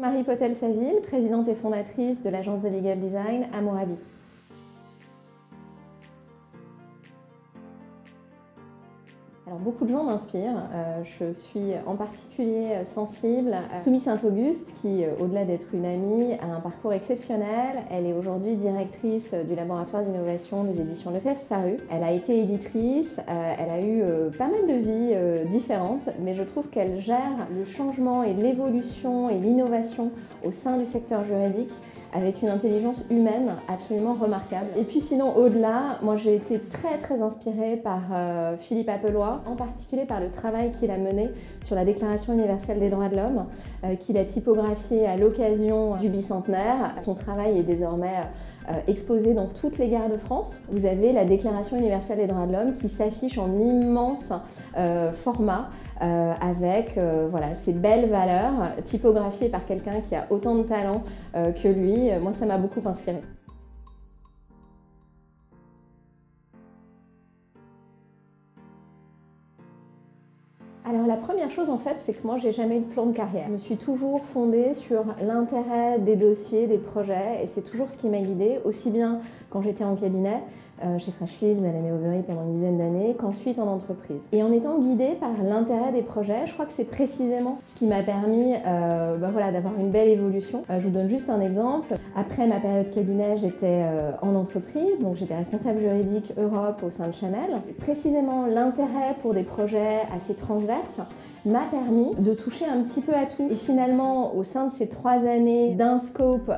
Marie Potel-Saville, présidente et fondatrice de l'agence de legal design Hammurabi. Alors, beaucoup de gens m'inspirent. Je suis en particulier sensible à Soumis Saint-Auguste qui, au-delà d'être une amie, a un parcours exceptionnel. Elle est aujourd'hui directrice du laboratoire d'innovation des éditions Lefebvre-Sarrut. Elle a été éditrice, elle a eu pas mal de vies différentes, mais je trouve qu'elle gère le changement et l'évolution et l'innovation au sein du secteur juridique avec une intelligence humaine absolument remarquable. Et puis sinon, au-delà, moi j'ai été très inspirée par Philippe Appelois, en particulier par le travail qu'il a mené sur la Déclaration universelle des droits de l'homme, qu'il a typographié à l'occasion du bicentenaire. Son travail est désormais exposé dans toutes les gares de France. Vous avez la Déclaration universelle des droits de l'homme qui s'affiche en immense format avec voilà, ces belles valeurs typographiées par quelqu'un qui a autant de talent que lui. Moi, ça m'a beaucoup inspirée. Alors la première chose en fait, c'est que moi j'ai jamais eu de plan de carrière. Je me suis toujours fondée sur l'intérêt des dossiers, des projets, et c'est toujours ce qui m'a guidée, aussi bien quand j'étais en cabinet, chez Freshfields, à la Méovery pendant une dizaine d'années, qu'ensuite en entreprise. Et en étant guidée par l'intérêt des projets, je crois que c'est précisément ce qui m'a permis voilà, d'avoir une belle évolution. Je vous donne juste un exemple. Après ma période cabinet, j'étais en entreprise, donc j'étais responsable juridique Europe au sein de Chanel. Précisément l'intérêt pour des projets assez transverses m'a permis de toucher un petit peu à tout. Et finalement, au sein de ces 3 années d'un scope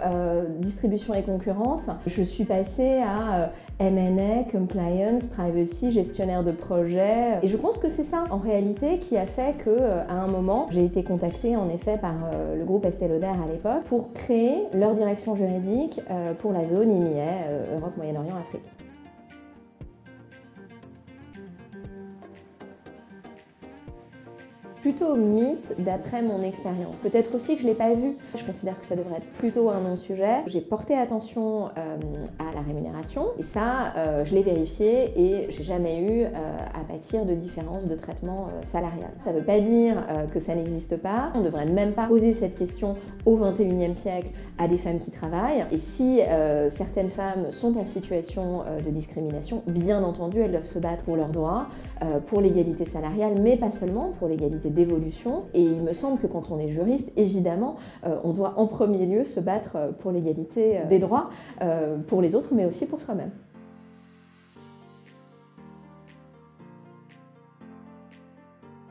distribution et concurrence, je suis passée à M&A, compliance, privacy, gestionnaire de projet. Et je pense que c'est ça, en réalité, qui a fait qu'à un moment, j'ai été contactée en effet par le groupe Estée Lauder à l'époque pour créer leur direction juridique pour la zone IMIA, Europe, Moyen-Orient, Afrique. Plutôt mythe d'après mon expérience. Peut-être aussi que je ne l'ai pas vu. Je considère que ça devrait être plutôt un non-sujet. J'ai porté attention à la rémunération et ça, je l'ai vérifié et j'ai jamais eu à pâtir de différence de traitement salarial. Ça ne veut pas dire que ça n'existe pas. On ne devrait même pas poser cette question au XXIe siècle à des femmes qui travaillent. Et si certaines femmes sont en situation de discrimination, bien entendu, elles doivent se battre pour leurs droits, pour l'égalité salariale, mais pas seulement, pour l'égalité d'évolution. Et il me semble que quand on est juriste, évidemment, on doit en premier lieu se battre pour l'égalité des droits, pour les autres, mais aussi pour soi-même.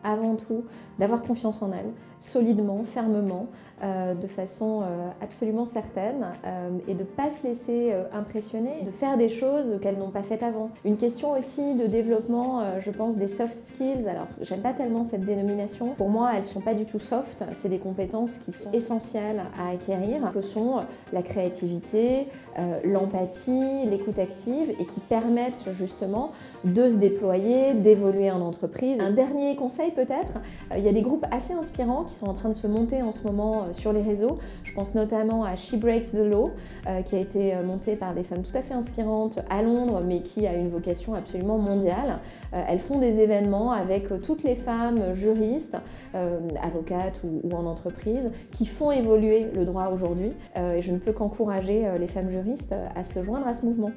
Avant tout, d'avoir confiance en elle, solidement, fermement, de façon absolument certaine, et de ne pas se laisser impressionner, de faire des choses qu'elles n'ont pas faites avant. Une question aussi de développement, je pense, des soft skills. Alors, j'aime pas tellement cette dénomination. Pour moi, elles ne sont pas du tout soft. C'est des compétences qui sont essentielles à acquérir, que sont la créativité, l'empathie, l'écoute active, et qui permettent justement de se déployer, d'évoluer en entreprise. Un dernier conseil peut-être, il y a des groupes assez inspirants qui sont en train de se monter en ce moment sur les réseaux. Je pense notamment à She Breaks the Law, qui a été monté par des femmes tout à fait inspirantes à Londres, mais qui a une vocation absolument mondiale. Elles font des événements avec toutes les femmes juristes, avocates ou en entreprise, qui font évoluer le droit aujourd'hui. Et je ne peux qu'encourager les femmes juristes à se joindre à ce mouvement.